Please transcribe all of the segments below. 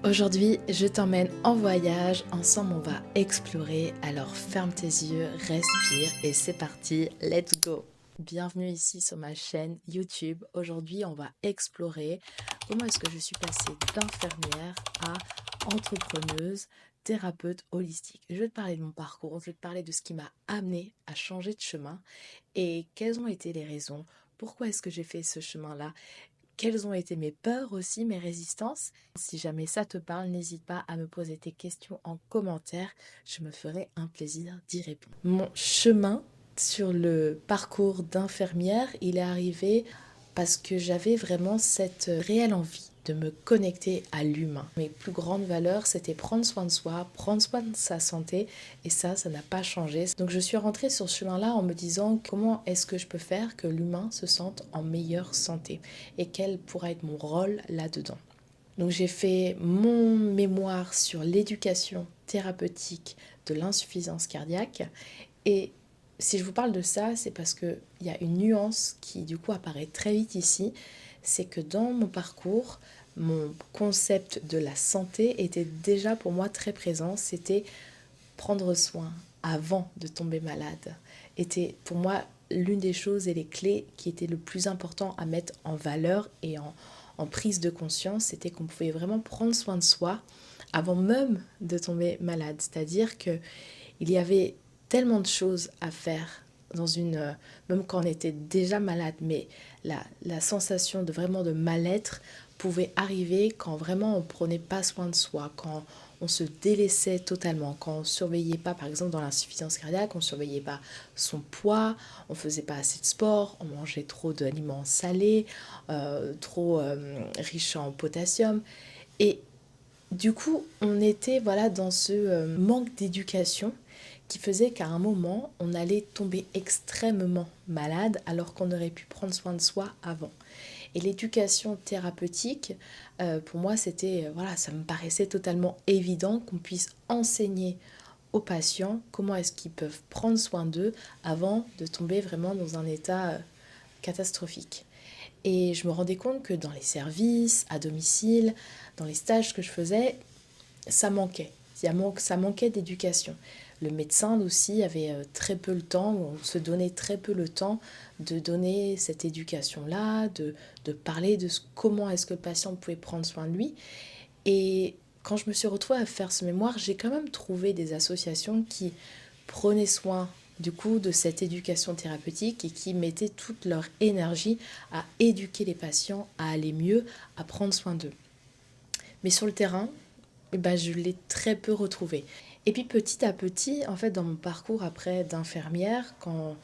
Aujourd'hui, je t'emmène en voyage, ensemble on va explorer, alors ferme tes yeux, respire et c'est parti, let's go. Bienvenue ici sur ma chaîne YouTube. Aujourd'hui, on va explorer comment est-ce que je suis passée d'infirmière à entrepreneuse, thérapeute holistique. Je vais te parler de mon parcours, je vais te parler de ce qui m'a amené à changer de chemin et quelles ont été les raisons, pourquoi est-ce que j'ai fait ce chemin-là, quelles ont été mes peurs aussi, mes résistances. Si jamais ça te parle, n'hésite pas à me poser tes questions en commentaire. Je me ferai un plaisir d'y répondre. Mon chemin sur le parcours d'infirmière, il est arrivé parce que j'avais vraiment cette réelle envie de me connecter à l'humain. Mes plus grandes valeurs, c'était prendre soin de soi, prendre soin de sa santé, et ça n'a pas changé. Donc je suis rentrée sur ce chemin-là en me disant comment est-ce que je peux faire que l'humain se sente en meilleure santé et quel pourrait être mon rôle là-dedans. Donc j'ai fait mon mémoire sur l'éducation thérapeutique de l'insuffisance cardiaque et si je vous parle de ça, c'est parce qu'il y a une nuance qui du coup apparaît très vite ici, c'est que dans mon parcours, mon concept de la santé était déjà pour moi très présent, c'était prendre soin avant de tomber malade, était pour moi l'une des choses et les clés qui étaient le plus important à mettre en valeur et en prise de conscience, c'était qu'on pouvait vraiment prendre soin de soi avant même de tomber malade. C'est-à-dire que il y avait tellement de choses à faire dans même quand on était déjà malade, mais la sensation de vraiment de mal-être pouvait arriver quand vraiment on prenait pas soin de soi, quand on se délaissait totalement, quand on surveillait pas, par exemple dans l'insuffisance cardiaque, on surveillait pas son poids, on faisait pas assez de sport, on mangeait trop d'aliments salés, trop riches en potassium, et du coup, on était voilà dans ce manque d'éducation qui faisait qu'à un moment, on allait tomber extrêmement malade alors qu'on aurait pu prendre soin de soi avant. Et l'éducation thérapeutique, pour moi, c'était voilà, ça me paraissait totalement évident qu'on puisse enseigner aux patients comment est-ce qu'ils peuvent prendre soin d'eux avant de tomber vraiment dans un état catastrophique. Et je me rendais compte que dans les services, à domicile, dans les stages que je faisais, ça manquait. Ça manquait d'éducation. Le médecin aussi avait très peu le temps, on se donnait très peu le temps de donner cette éducation-là, de parler de comment est-ce que le patient pouvait prendre soin de lui. Et quand je me suis retrouvée à faire ce mémoire, j'ai quand même trouvé des associations qui prenaient soin du coup de cette éducation thérapeutique et qui mettaient toute leur énergie à éduquer les patients, à aller mieux, à prendre soin d'eux. Mais sur le terrain, eh ben, je l'ai très peu retrouvé. Et puis petit à petit, en fait, dans mon parcours après d'infirmière, quand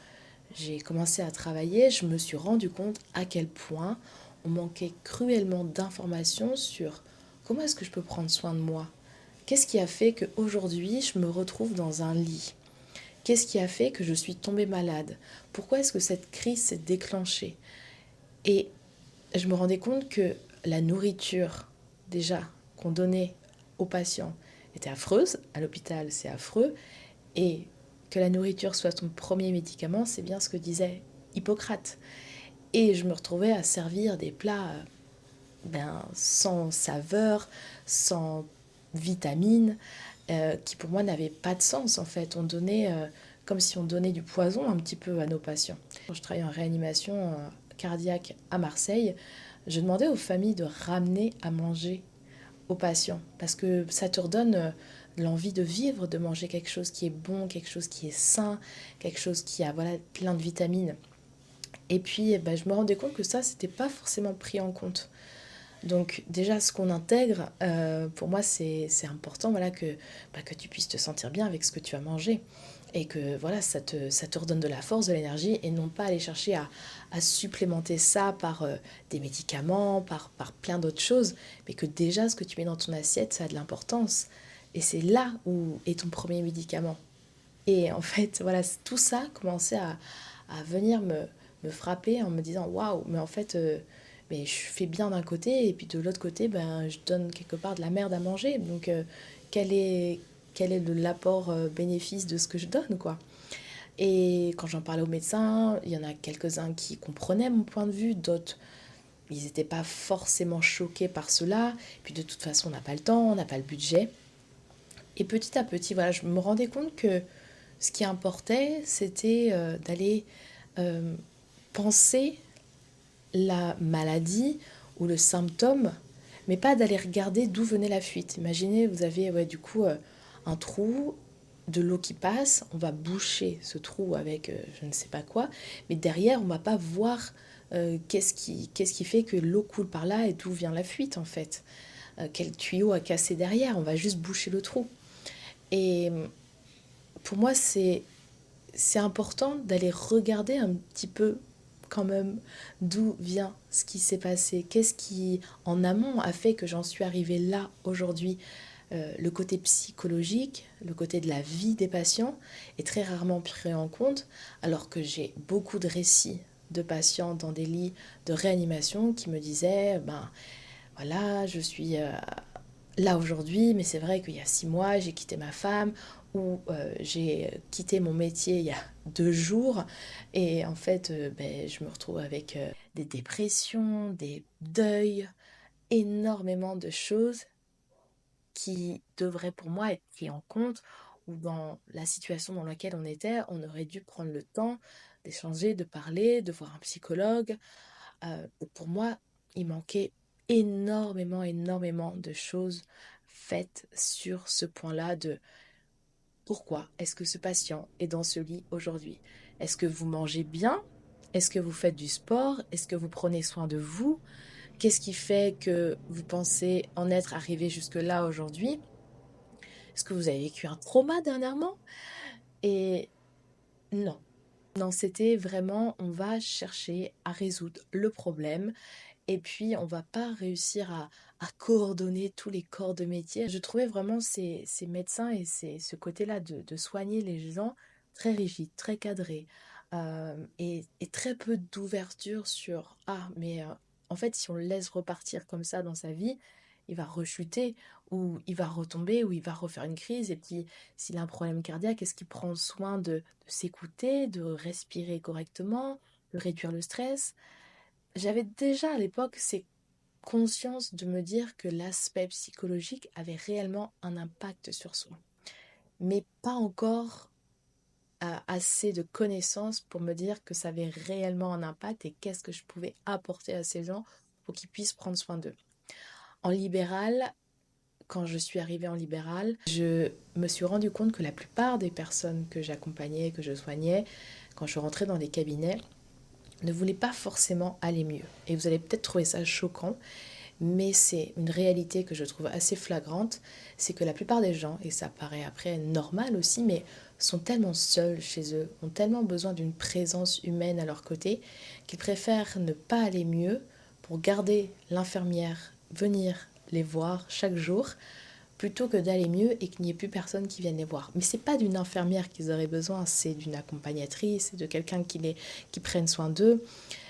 j'ai commencé à travailler, je me suis rendu compte à quel point on manquait cruellement d'informations sur comment est-ce que je peux prendre soin de moi. Qu'est-ce qui a fait qu'aujourd'hui, je me retrouve dans un lit? Qu'est-ce qui a fait que je suis tombée malade? Pourquoi est-ce que cette crise s'est déclenchée? Et je me rendais compte que la nourriture, déjà, qu'on donnait aux patients était affreuse. À l'hôpital, c'est affreux. Et que la nourriture soit ton premier médicament, c'est bien ce que disait Hippocrate. Et je me retrouvais à servir des plats sans saveur, sans vitamines, qui pour moi n'avaient pas de sens en fait. On donnait comme si on donnait du poison un petit peu à nos patients. Quand je travaillais en réanimation cardiaque à Marseille, je demandais aux familles de ramener à manger aux patients parce que ça te redonne l'envie de vivre, de manger quelque chose qui est bon, quelque chose qui est sain, quelque chose qui a voilà, plein de vitamines. Et puis je me rendais compte que ça, c'était pas forcément pris en compte. Donc déjà, ce qu'on intègre, pour moi, c'est important voilà, que tu puisses te sentir bien avec ce que tu as mangé. Et que voilà, ça te redonne de la force, de l'énergie, et non pas aller chercher à supplémenter ça par des médicaments, par plein d'autres choses, mais que déjà, ce que tu mets dans ton assiette, ça a de l'importance. Et c'est là où est ton premier médicament. Et en fait, voilà, tout ça commençait à venir me frapper en me disant waouh, mais en fait, mais je fais bien d'un côté, et puis de l'autre côté, ben, je donne quelque part de la merde à manger. Donc, quel est, quel est l'apport bénéfice de ce que je donne, quoi. Et quand j'en parlais aux médecins, il y en a quelques-uns qui comprenaient mon point de vue, d'autres ils n'étaient pas forcément choqués par cela. Puis de toute façon, on n'a pas le temps, on n'a pas le budget. Et petit à petit, voilà, je me rendais compte que ce qui importait, c'était d'aller euh, penser la maladie ou le symptôme, mais pas d'aller regarder d'où venait la fuite. Imaginez, vous avez du coup un trou, de l'eau qui passe, on va boucher ce trou avec je ne sais pas quoi, mais derrière, on ne va pas voir qu'est-ce qui fait que l'eau coule par là et d'où vient la fuite en fait. Quel tuyau a cassé derrière, on va juste boucher le trou. Et pour moi, c'est important d'aller regarder un petit peu quand même d'où vient ce qui s'est passé, qu'est-ce qui en amont a fait que j'en suis arrivée là aujourd'hui. Le côté psychologique, le côté de la vie des patients est très rarement pris en compte, alors que j'ai beaucoup de récits de patients dans des lits de réanimation qui me disaient, ben voilà, je suis là aujourd'hui, mais c'est vrai qu'il y a 6 mois, j'ai quitté ma femme ou j'ai quitté mon métier il y a 2 jours et en fait, ben, je me retrouve avec des dépressions, des deuils, énormément de choses qui devraient pour moi être pris en compte ou dans la situation dans laquelle on était, on aurait dû prendre le temps d'échanger, de parler, de voir un psychologue. Pour moi, il manquait énormément de choses faites sur ce point-là de pourquoi est-ce que ce patient est dans ce lit aujourd'hui? Est-ce que vous mangez bien? Est-ce que vous faites du sport? Est-ce que vous prenez soin de vous? Qu'est-ce qui fait que vous pensez en être arrivé jusque-là aujourd'hui? Est-ce que vous avez vécu un trauma dernièrement? Et non, non, c'était vraiment, on va chercher à résoudre le problème et puis on va pas réussir à coordonner tous les corps de métier. Je trouvais vraiment ces médecins et ce côté-là de soigner les gens très rigides, très cadrés et très peu d'ouverture sur ah, mais en fait, si on le laisse repartir comme ça dans sa vie, il va rechuter ou il va retomber ou il va refaire une crise. Et puis, s'il a un problème cardiaque, est-ce qu'il prend soin de s'écouter, de respirer correctement, de réduire le stress? J'avais déjà à l'époque ces conscience de me dire que l'aspect psychologique avait réellement un impact sur soi, mais pas encore assez de connaissances pour me dire que ça avait réellement un impact et qu'est-ce que je pouvais apporter à ces gens pour qu'ils puissent prendre soin d'eux. En libéral, quand je suis arrivée en libéral, je me suis rendu compte que la plupart des personnes que j'accompagnais, que je soignais, quand je rentrais dans les cabinets, ne voulaient pas forcément aller mieux. Et vous allez peut-être trouver ça choquant, mais c'est une réalité que je trouve assez flagrante, c'est que la plupart des gens, et ça paraît après normal aussi, mais sont tellement seuls chez eux, ont tellement besoin d'une présence humaine à leur côté, qu'ils préfèrent ne pas aller mieux pour garder l'infirmière venir les voir chaque jour, plutôt que d'aller mieux et qu'il n'y ait plus personne qui vienne les voir. Mais c'est pas d'une infirmière qu'ils auraient besoin, c'est d'une accompagnatrice, c'est de quelqu'un qui prenne soin d'eux.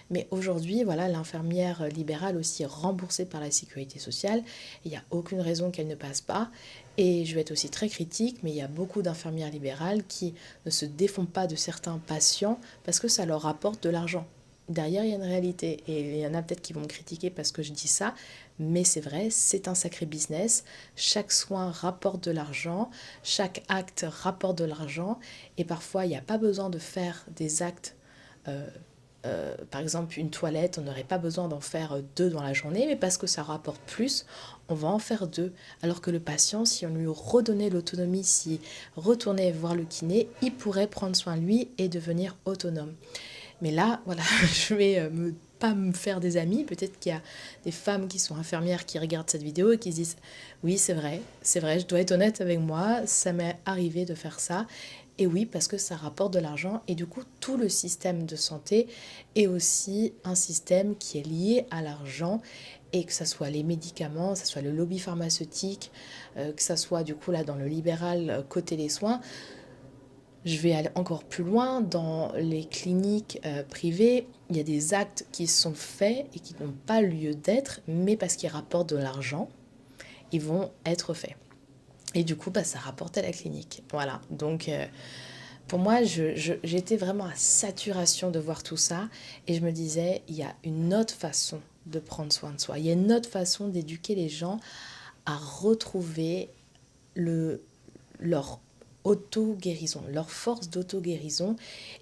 Mais aujourd'hui, voilà, l'infirmière libérale aussi est remboursée par la sécurité sociale. Il n'y a aucune raison qu'elle ne passe pas. Et je vais être aussi très critique, mais il y a beaucoup d'infirmières libérales qui ne se défont pas de certains patients parce que ça leur rapporte de l'argent. Derrière, il y a une réalité. Et il y en a peut-être qui vont me critiquer parce que je dis ça, mais c'est vrai, c'est un sacré business. Chaque soin rapporte de l'argent, chaque acte rapporte de l'argent. Et parfois, il n'y a pas besoin de faire des actes euh, par exemple une toilette, on n'aurait pas besoin d'en faire 2 dans la journée, mais parce que ça rapporte plus, on va en faire 2. Alors que le patient, si on lui redonnait l'autonomie, s'il retournait voir le kiné, il pourrait prendre soin de lui et devenir autonome. Mais là, voilà, je vais pas me faire des amis. Peut-être qu'il y a des femmes qui sont infirmières qui regardent cette vidéo et qui se disent oui, c'est vrai, je dois être honnête avec moi, ça m'est arrivé de faire ça. Et oui, parce que ça rapporte de l'argent et du coup, tout le système de santé est aussi un système qui est lié à l'argent et que ce soit les médicaments, que ce soit le lobby pharmaceutique, que ce soit du coup là dans le libéral côté les soins, je vais aller encore plus loin, dans les cliniques privées, il y a des actes qui sont faits et qui n'ont pas lieu d'être, mais parce qu'ils rapportent de l'argent, ils vont être faits. Et du coup, bah, ça rapporte à la clinique. Voilà, donc pour moi, j'étais vraiment à saturation de voir tout ça, et je me disais, il y a une autre façon de prendre soin de soi. Il y a une autre façon d'éduquer les gens à retrouver leur auto-guérison, leur force d'auto-guérison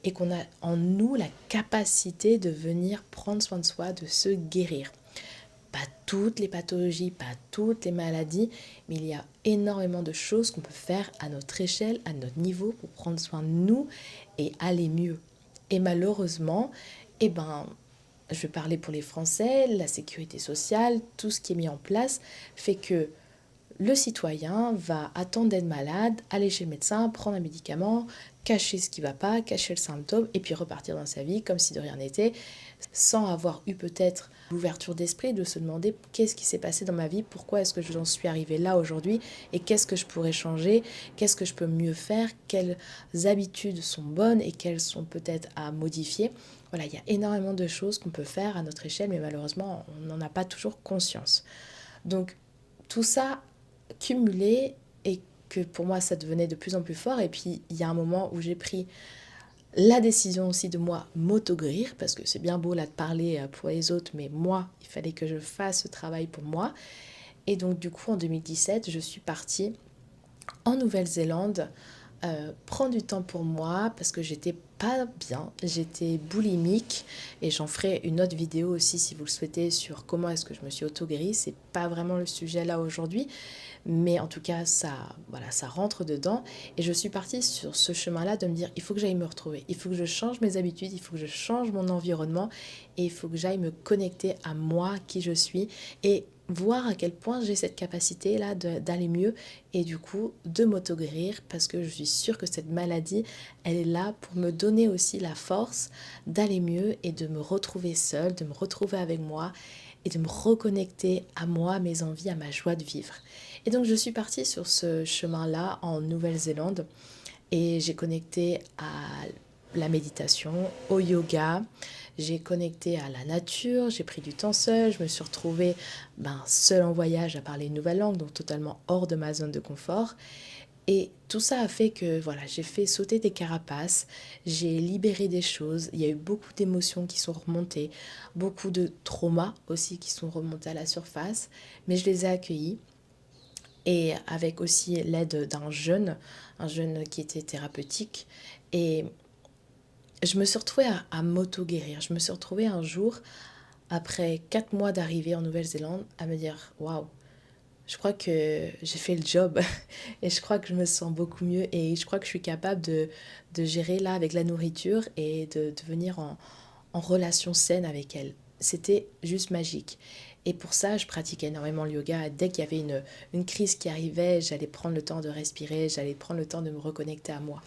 et qu'on a en nous la capacité de venir prendre soin de soi, de se guérir. Pas toutes les pathologies, pas toutes les maladies, mais il y a énormément de choses qu'on peut faire à notre échelle, à notre niveau pour prendre soin de nous et aller mieux. Et malheureusement, eh ben, je vais parler pour les Français, la sécurité sociale, tout ce qui est mis en place fait que le citoyen va attendre d'être malade, aller chez le médecin, prendre un médicament, cacher ce qui ne va pas, cacher le symptôme et puis repartir dans sa vie comme si de rien n'était, sans avoir eu peut-être l'ouverture d'esprit de se demander qu'est-ce qui s'est passé dans ma vie, pourquoi est-ce que j'en suis arrivée là aujourd'hui et qu'est-ce que je pourrais changer, qu'est-ce que je peux mieux faire, quelles habitudes sont bonnes et quelles sont peut-être à modifier. Voilà, il y a énormément de choses qu'on peut faire à notre échelle, mais malheureusement, on n'en a pas toujours conscience. Donc, tout ça cumulé et que pour moi, ça devenait de plus en plus fort. Et puis, il y a un moment où j'ai pris la décision aussi de moi m'auto-guérir, parce que c'est bien beau là de parler pour les autres, mais moi, il fallait que je fasse ce travail pour moi. Et donc, du coup, en 2017, je suis partie en Nouvelle-Zélande prendre du temps pour moi parce que j'étais pas bien, j'étais boulimique et j'en ferai une autre vidéo aussi si vous le souhaitez sur comment est-ce que je me suis auto-guérie. C'est pas vraiment le sujet là aujourd'hui, mais en tout cas ça, voilà, ça rentre dedans et je suis partie sur ce chemin-là de me dire il faut que j'aille me retrouver, il faut que je change mes habitudes, il faut que je change mon environnement et il faut que j'aille me connecter à moi, qui je suis et voir à quel point j'ai cette capacité là d'aller mieux et du coup de m'auto-guérir parce que je suis sûre que cette maladie elle est là pour me donner aussi la force d'aller mieux et de me retrouver seule, de me retrouver avec moi et de me reconnecter à moi, à mes envies, à ma joie de vivre. Et donc je suis partie sur ce chemin-là en Nouvelle-Zélande et j'ai connecté à la méditation, au yoga, j'ai connecté à la nature, j'ai pris du temps seule, je me suis retrouvée seule en voyage à parler une nouvelle langue, donc totalement hors de ma zone de confort. Et tout ça a fait que voilà, j'ai fait sauter des carapaces, j'ai libéré des choses, il y a eu beaucoup d'émotions qui sont remontées, beaucoup de traumas aussi qui sont remontés à la surface, mais je les ai accueillis et avec aussi l'aide d'un jeune, un jeune qui était thérapeutique. Et je me suis retrouvée à m'auto-guérir. Je me suis retrouvée un jour, après 4 mois d'arrivée en Nouvelle-Zélande, à me dire waouh, je crois que j'ai fait le job et je crois que je me sens beaucoup mieux et je crois que je suis capable de gérer là avec la nourriture et de devenir en relation saine avec elle. C'était juste magique. Et pour ça, je pratiquais énormément le yoga. Dès qu'il y avait une crise qui arrivait, j'allais prendre le temps de respirer, j'allais prendre le temps de me reconnecter à moi.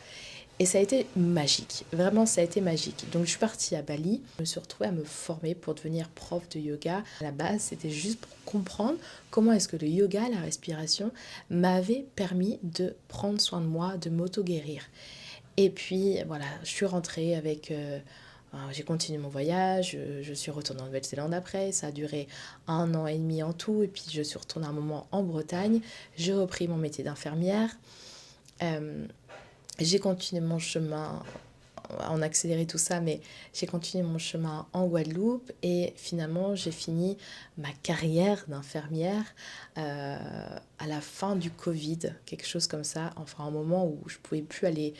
Et ça a été magique, vraiment ça a été magique. Donc je suis partie à Bali, je me suis retrouvée à me former pour devenir prof de yoga. À la base, c'était juste pour comprendre comment est-ce que le yoga, la respiration, m'avait permis de prendre soin de moi, de m'auto-guérir. Et puis voilà, je suis rentrée avec... j'ai continué mon voyage, je suis retournée en Nouvelle-Zélande après, ça a duré 1 an et demi en tout, et puis je suis retournée un moment en Bretagne, j'ai repris mon métier d'infirmière, euh, j'ai continué mon chemin, on a accéléré tout ça, mais j'ai continué mon chemin en Guadeloupe et finalement j'ai fini ma carrière d'infirmière à la fin du Covid, quelque chose comme ça, enfin un moment où je pouvais plus aller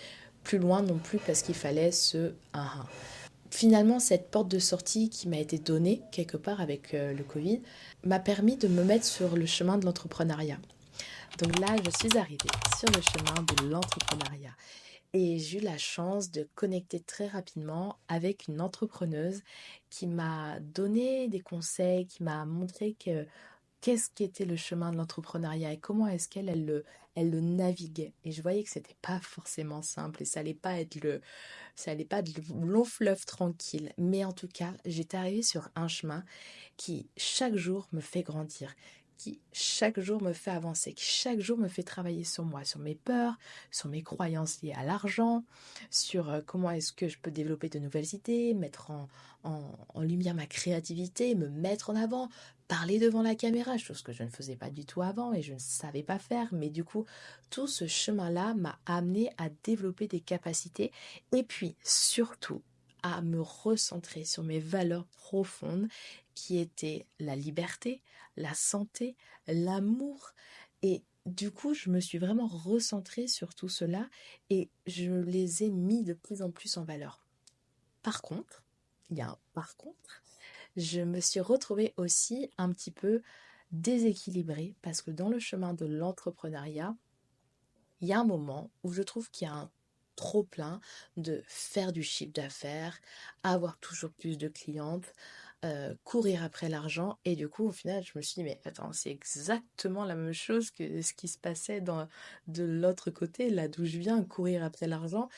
plus loin non plus parce qu'il fallait ce 1-1. Finalement, cette porte de sortie qui m'a été donnée quelque part avec le Covid m'a permis de me mettre sur le chemin de l'entrepreneuriat. Donc là, je suis arrivée sur le chemin de l'entrepreneuriat. Et j'ai eu la chance de connecter très rapidement avec une entrepreneuse qui m'a donné des conseils, qui m'a montré qu'est-ce qu'était le chemin de l'entrepreneuriat et comment est-ce elle le naviguait. Et je voyais que c'était pas forcément simple et ça allait pas être le long fleuve tranquille. Mais en tout cas, j'étais arrivée sur un chemin qui chaque jour me fait grandir, qui chaque jour me fait avancer, qui chaque jour me fait travailler sur moi, sur mes peurs, sur mes croyances liées à l'argent, sur comment est-ce que je peux développer de nouvelles idées, mettre en lumière ma créativité, me mettre en avant, parler devant la caméra, chose que je ne faisais pas du tout avant et je ne savais pas faire. Mais du coup, tout ce chemin-là m'a amené à développer des capacités et puis surtout à me recentrer sur mes valeurs profondes qui était la liberté, la santé, l'amour. Et du coup, je me suis vraiment recentrée sur tout cela et je les ai mis de plus en plus en valeur. Par contre, il y a un par contre, je me suis retrouvée aussi un petit peu déséquilibrée parce que dans le chemin de l'entrepreneuriat, il y a un moment où je trouve qu'il y a un trop plein de faire du chiffre d'affaires, avoir toujours plus de clientes, courir après l'argent. Et du coup, au final, je me suis dit, mais attends, c'est exactement la même chose que ce qui se passait de l'autre côté, là d'où je viens, courir après l'argent.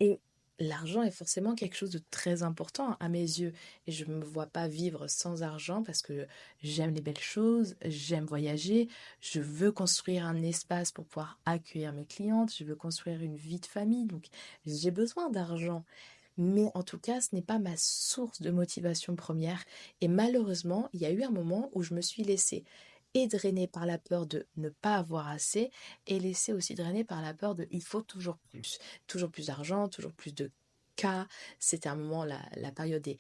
Et l'argent est forcément quelque chose de très important à mes yeux. Et je ne me vois pas vivre sans argent parce que j'aime les belles choses, j'aime voyager, je veux construire un espace pour pouvoir accueillir mes clientes, je veux construire une vie de famille. Donc j'ai besoin d'argent. Mais en tout cas, ce n'est pas ma source de motivation première. Et malheureusement, il y a eu un moment où je me suis laissée et drainée par la peur de ne pas avoir assez et laissée aussi drainée par la peur de il faut toujours plus. Toujours plus d'argent, toujours plus de cas. C'était un moment, la période des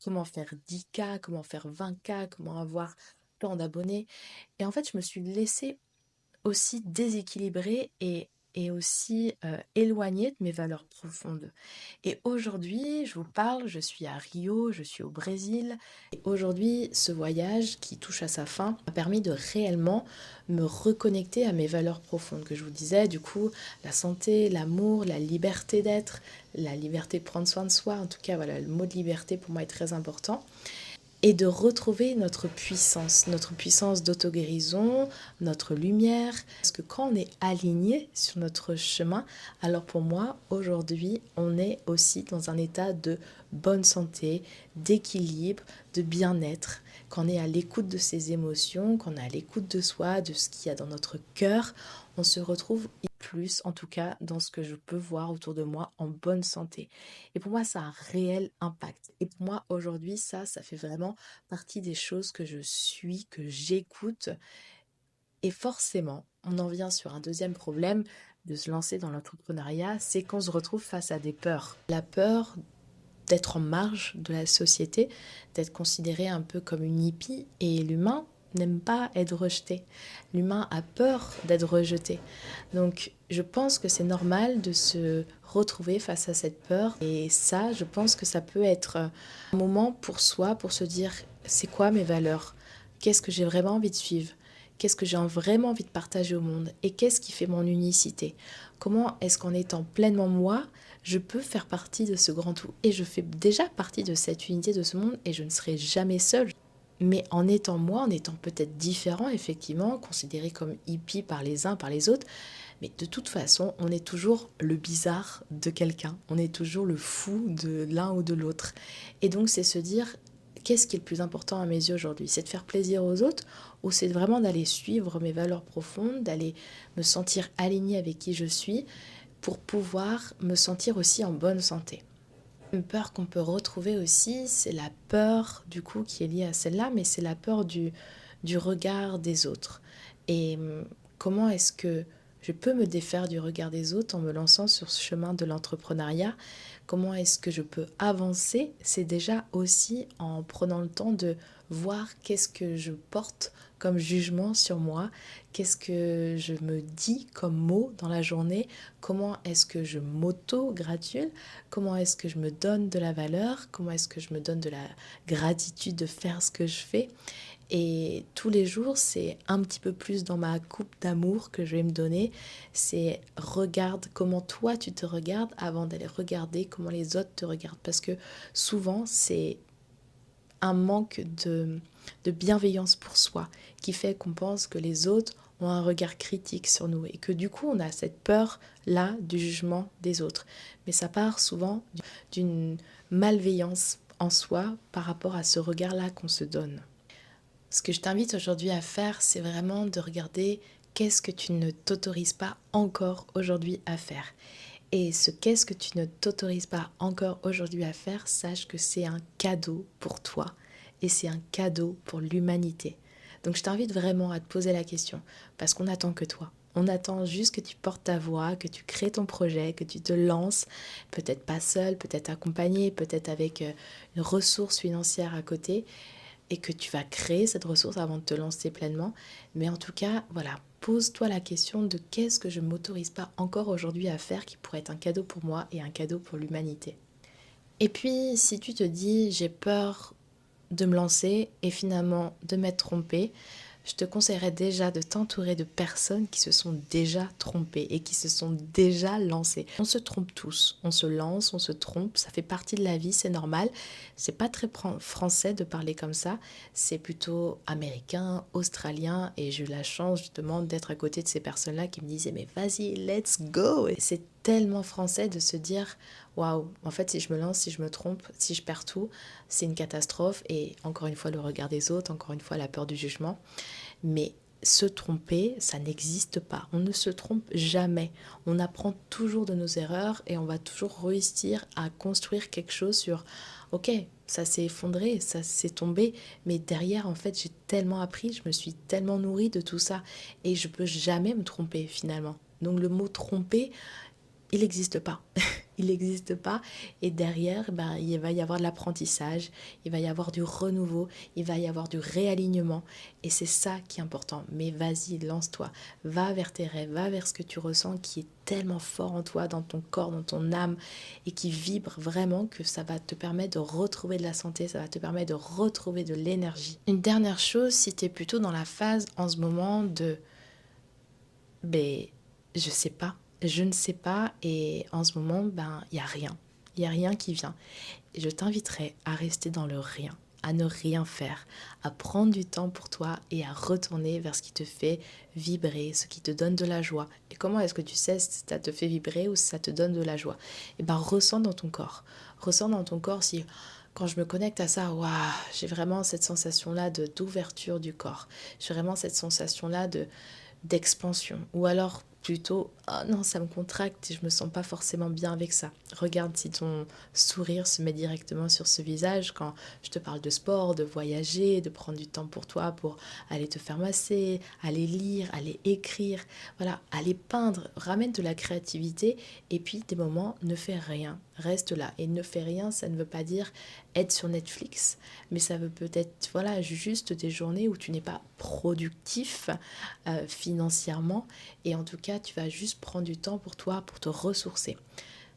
comment faire 10K, comment faire 20K, comment avoir tant d'abonnés. Et en fait, je me suis laissée aussi déséquilibrée et aussi éloignée de mes valeurs profondes. Et aujourd'hui, je vous parle, je suis à Rio, je suis au Brésil. Et aujourd'hui, ce voyage qui touche à sa fin m'a permis de réellement me reconnecter à mes valeurs profondes que je vous disais. Du coup, la santé, l'amour, la liberté d'être, la liberté de prendre soin de soi. En tout cas, voilà, le mot de liberté pour moi est très important et de retrouver notre puissance d'auto-guérison, notre lumière. Parce que quand on est aligné sur notre chemin, alors pour moi, aujourd'hui, on est aussi dans un état de bonne santé, d'équilibre, de bien-être. Quand on est à l'écoute de ses émotions, quand on est à l'écoute de soi, de ce qu'il y a dans notre cœur, on se retrouve plus, en tout cas, dans ce que je peux voir autour de moi, en bonne santé. Et pour moi, ça a un réel impact. Et pour moi, aujourd'hui, ça fait vraiment partie des choses que je suis, que j'écoute. Et forcément, on en vient sur un deuxième problème de se lancer dans l'entrepreneuriat, c'est qu'on se retrouve face à des peurs. La peur d'être en marge de la société, d'être considéré un peu comme une hippie, et l'humain n'aime pas être rejeté. L'humain a peur d'être rejeté. Donc je pense que c'est normal de se retrouver face à cette peur. Et ça, je pense que ça peut être un moment pour soi, pour se dire, c'est quoi mes valeurs? Qu'est-ce que j'ai vraiment envie de suivre? Qu'est-ce que j'ai vraiment envie de partager au monde? Et qu'est-ce qui fait mon unicité? Comment est-ce qu'en étant pleinement moi, je peux faire partie de ce grand tout? Et je fais déjà partie de cette unité de ce monde et je ne serai jamais seule. Mais en étant moi, en étant peut-être différent, effectivement, considéré comme hippie par les uns, par les autres, mais de toute façon, on est toujours le bizarre de quelqu'un, on est toujours le fou de l'un ou de l'autre. Et donc c'est se dire, qu'est-ce qui est le plus important à mes yeux aujourd'hui? C'est de faire plaisir aux autres ou c'est vraiment d'aller suivre mes valeurs profondes, d'aller me sentir alignée avec qui je suis pour pouvoir me sentir aussi en bonne santé? Une peur qu'on peut retrouver aussi, c'est la peur du coup qui est liée à celle-là, mais c'est la peur du regard des autres. Et comment est-ce que je peux me défaire du regard des autres en me lançant sur ce chemin de l'entrepreneuriat? Comment est-ce que je peux avancer? C'est déjà aussi en prenant le temps de voir qu'est-ce que je porte comme jugement sur moi, qu'est-ce que je me dis comme mot dans la journée, comment est-ce que je m'auto-gratule, comment est-ce que je me donne de la valeur, comment est-ce que je me donne de la gratitude de faire ce que je fais. Et tous les jours, c'est un petit peu plus dans ma coupe d'amour que je vais me donner. C'est regarde comment toi tu te regardes avant d'aller regarder comment les autres te regardent. Parce que souvent, c'est un manque de bienveillance pour soi qui fait qu'on pense que les autres ont un regard critique sur nous et que du coup on a cette peur-là du jugement des autres. Mais ça part souvent d'une malveillance en soi par rapport à ce regard-là qu'on se donne. Ce que je t'invite aujourd'hui à faire, c'est vraiment de regarder qu'est-ce que tu ne t'autorises pas encore aujourd'hui à faire. Et ce qu'est-ce que tu ne t'autorises pas encore aujourd'hui à faire, sache que c'est un cadeau pour toi et c'est un cadeau pour l'humanité. Donc je t'invite vraiment à te poser la question parce qu'on n'attend que toi. On attend juste que tu portes ta voix, que tu crées ton projet, que tu te lances, peut-être pas seul, peut-être accompagné, peut-être avec une ressource financière à côté. et que tu vas créer cette ressource avant de te lancer pleinement. Mais en tout cas, voilà, pose-toi la question de qu'est-ce que je ne m'autorise pas encore aujourd'hui à faire qui pourrait être un cadeau pour moi et un cadeau pour l'humanité. Et puis, si tu te dis, j'ai peur de me lancer et finalement de m'être trompée, je te conseillerais déjà de t'entourer de personnes qui se sont déjà trompées et qui se sont déjà lancées. On se trompe tous, on se lance, on se trompe, ça fait partie de la vie, c'est normal. C'est pas très français de parler comme ça, c'est plutôt américain, australien, et j'ai eu la chance justement d'être à côté de ces personnes-là qui me disaient mais vas-y, let's go. Et c'est tellement français de se dire waouh, en fait si je me lance, si je me trompe, si je perds tout, c'est une catastrophe. Et encore une fois le regard des autres, encore une fois la peur du jugement. Mais se tromper, ça n'existe pas. On ne se trompe jamais. On apprend toujours de nos erreurs et on va toujours réussir à construire quelque chose sur ok, ça s'est effondré, ça s'est tombé, mais derrière, en fait, j'ai tellement appris, je me suis tellement nourrie de tout ça et je peux jamais me tromper finalement. Donc le mot tromper, il n'existe pas. Il n'existe pas. Et derrière, ben, il va y avoir de l'apprentissage, il va y avoir du renouveau, il va y avoir du réalignement. Et c'est ça qui est important. Mais vas-y, lance-toi. Va vers tes rêves, va vers ce que tu ressens qui est tellement fort en toi, dans ton corps, dans ton âme, et qui vibre vraiment que ça va te permettre de retrouver de la santé, ça va te permettre de retrouver de l'énergie. Une dernière chose, si tu es plutôt dans la phase en ce moment de ben, je sais pas, je ne sais pas et en ce moment, ben, il y a rien. Il y a rien qui vient. Et je t'inviterai à rester dans le rien, à ne rien faire, à prendre du temps pour toi et à retourner vers ce qui te fait vibrer, ce qui te donne de la joie. Et comment est-ce que tu sais si ça te fait vibrer ou si ça te donne de la joie? Et ben, ressens dans ton corps. Ressens dans ton corps si quand je me connecte à ça, waouh, j'ai vraiment cette sensation-là de d'ouverture du corps. J'ai vraiment cette sensation-là de d'expansion. Ou alors plutôt, ah non, ça me contracte et je me sens pas forcément bien avec ça. Regarde si ton sourire se met directement sur ce visage quand je te parle de sport, de voyager, de prendre du temps pour toi, pour aller te faire masser, aller lire, aller écrire, voilà, aller peindre, ramène de la créativité et puis des moments, ne fais rien, reste là. Et ne fais rien, ça ne veut pas dire être sur Netflix, mais ça veut peut-être, voilà, juste des journées où tu n'es pas productif financièrement et en tout cas tu vas juste prendre du temps pour toi pour te ressourcer.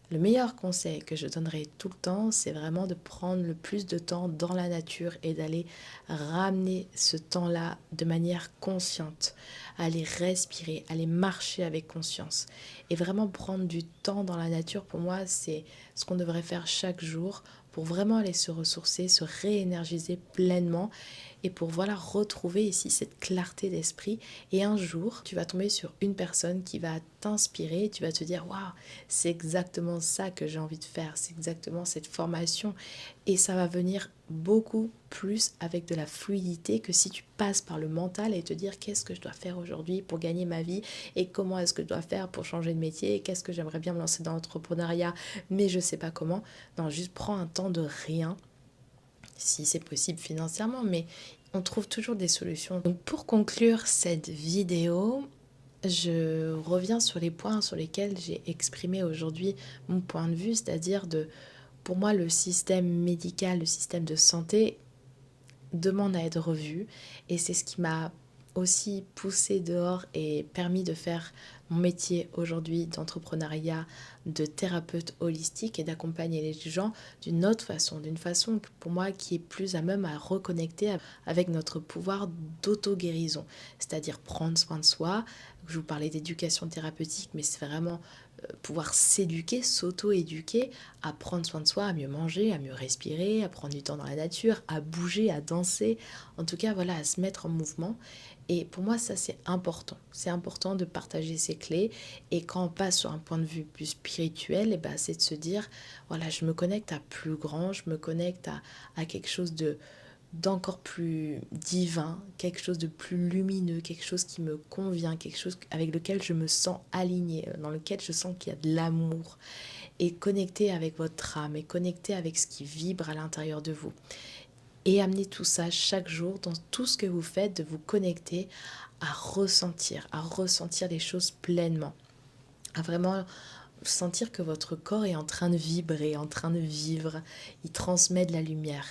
Le meilleur conseil que je donnerai tout le temps, c'est vraiment de prendre le plus de temps dans la nature et d'aller ramener ce temps-là de manière consciente, aller respirer, aller marcher avec conscience. Et vraiment prendre du temps dans la nature, pour moi, c'est ce qu'on devrait faire chaque jour pour vraiment aller se ressourcer, se réénergiser pleinement et pour voilà retrouver ici cette clarté d'esprit. Et un jour, tu vas tomber sur une personne qui va t'inspirer, tu vas te dire waouh, c'est exactement ça que j'ai envie de faire, c'est exactement cette formation et ça va venir beaucoup plus avec de la fluidité que si tu passes par le mental et te dire qu'est-ce que je dois faire aujourd'hui pour gagner ma vie et comment est-ce que je dois faire pour changer de métier et qu'est-ce que j'aimerais bien me lancer dans l'entrepreneuriat mais je sais pas comment. Non, juste prends un temps de rien si c'est possible financièrement, mais on trouve toujours des solutions. Donc pour conclure cette vidéo, je reviens sur les points sur lesquels j'ai exprimé aujourd'hui mon point de vue, c'est-à-dire de, pour moi, le système médical, le système de santé demande à être revu et c'est ce qui m'a aussi poussé dehors et permis de faire mon métier aujourd'hui d'entrepreneuriat, de thérapeute holistique et d'accompagner les gens d'une autre façon, d'une façon pour moi qui est plus à même à reconnecter avec notre pouvoir d'auto-guérison, c'est-à-dire prendre soin de soi. Je vous parlais d'éducation thérapeutique, mais c'est vraiment pouvoir s'éduquer, s'auto-éduquer, à prendre soin de soi, à mieux manger, à mieux respirer, à prendre du temps dans la nature, à bouger, à danser, en tout cas voilà, à se mettre en mouvement. Et pour moi ça c'est important. C'est important de partager ces clés et quand on passe sur un point de vue plus spirituel, et ben, c'est de se dire voilà, je me connecte à plus grand, je me connecte à quelque chose de d'encore plus divin, quelque chose de plus lumineux, quelque chose qui me convient, quelque chose avec lequel je me sens alignée, dans lequel je sens qu'il y a de l'amour, et connecter avec votre âme, et connecter avec ce qui vibre à l'intérieur de vous. Et amener tout ça chaque jour dans tout ce que vous faites, de vous connecter à ressentir les choses pleinement, à vraiment sentir que votre corps est en train de vibrer, en train de vivre, il transmet de la lumière.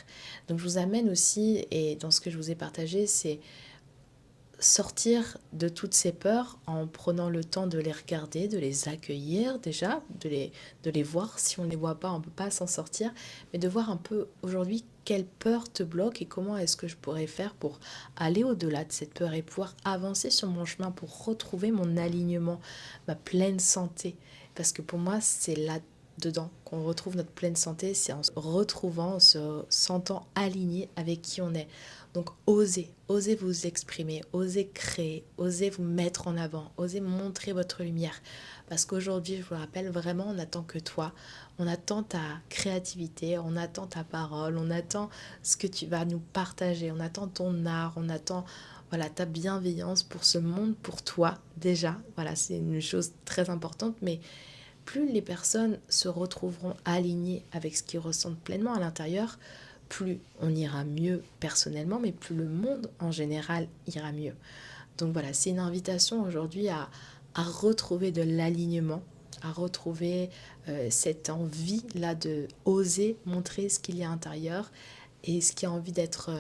Donc je vous amène aussi, et dans ce que je vous ai partagé, c'est sortir de toutes ces peurs en prenant le temps de les regarder, de les accueillir déjà, de les voir. Si on ne les voit pas, on ne peut pas s'en sortir, mais de voir un peu aujourd'hui quelle peur te bloque et comment est-ce que je pourrais faire pour aller au-delà de cette peur et pouvoir avancer sur mon chemin pour retrouver mon alignement, ma pleine santé. Parce que pour moi, c'est là-dedans qu'on retrouve notre pleine santé, c'est en se retrouvant, en se sentant aligné avec qui on est. Donc osez vous exprimer, osez créer, osez vous mettre en avant, osez montrer votre lumière. Parce qu'aujourd'hui, je vous le rappelle, vraiment, on n'attend que toi. On attend ta créativité, on attend ta parole, on attend ce que tu vas nous partager, on attend ton art, on attend voilà, ta bienveillance pour ce monde, pour toi déjà. Voilà, c'est une chose très importante, mais plus les personnes se retrouveront alignées avec ce qu'ils ressentent pleinement à l'intérieur, plus on ira mieux personnellement, mais plus le monde en général ira mieux. Donc voilà, c'est une invitation aujourd'hui à retrouver de l'alignement, à retrouver cette envie-là de oser montrer ce qu'il y a à l'intérieur et ce qui a envie d'être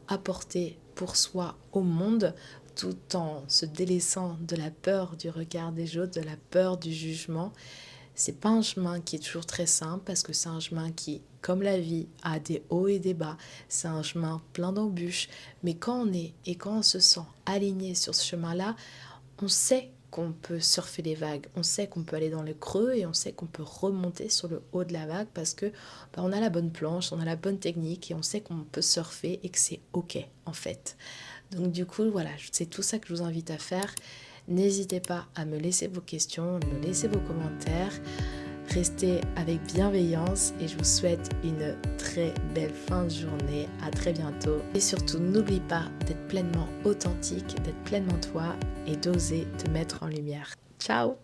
apporté pour soi au monde, tout en se délaissant de la peur du regard des autres, de la peur du jugement. C'est pas un chemin qui est toujours très simple parce que c'est un chemin qui, comme la vie, a des hauts et des bas. C'est un chemin plein d'embûches. Mais quand on est et quand on se sent aligné sur ce chemin-là, on sait qu'on peut surfer les vagues, on sait qu'on peut aller dans le creux et on sait qu'on peut remonter sur le haut de la vague parce que on a la bonne planche, on a la bonne technique et on sait qu'on peut surfer et que c'est ok en fait. Donc du coup voilà, c'est tout ça que je vous invite à faire. N'hésitez pas à me laisser vos questions, me laisser vos commentaires. Restez avec bienveillance et je vous souhaite une très belle fin de journée. À très bientôt. Et surtout, n'oublie pas d'être pleinement authentique, d'être pleinement toi et d'oser te mettre en lumière. Ciao!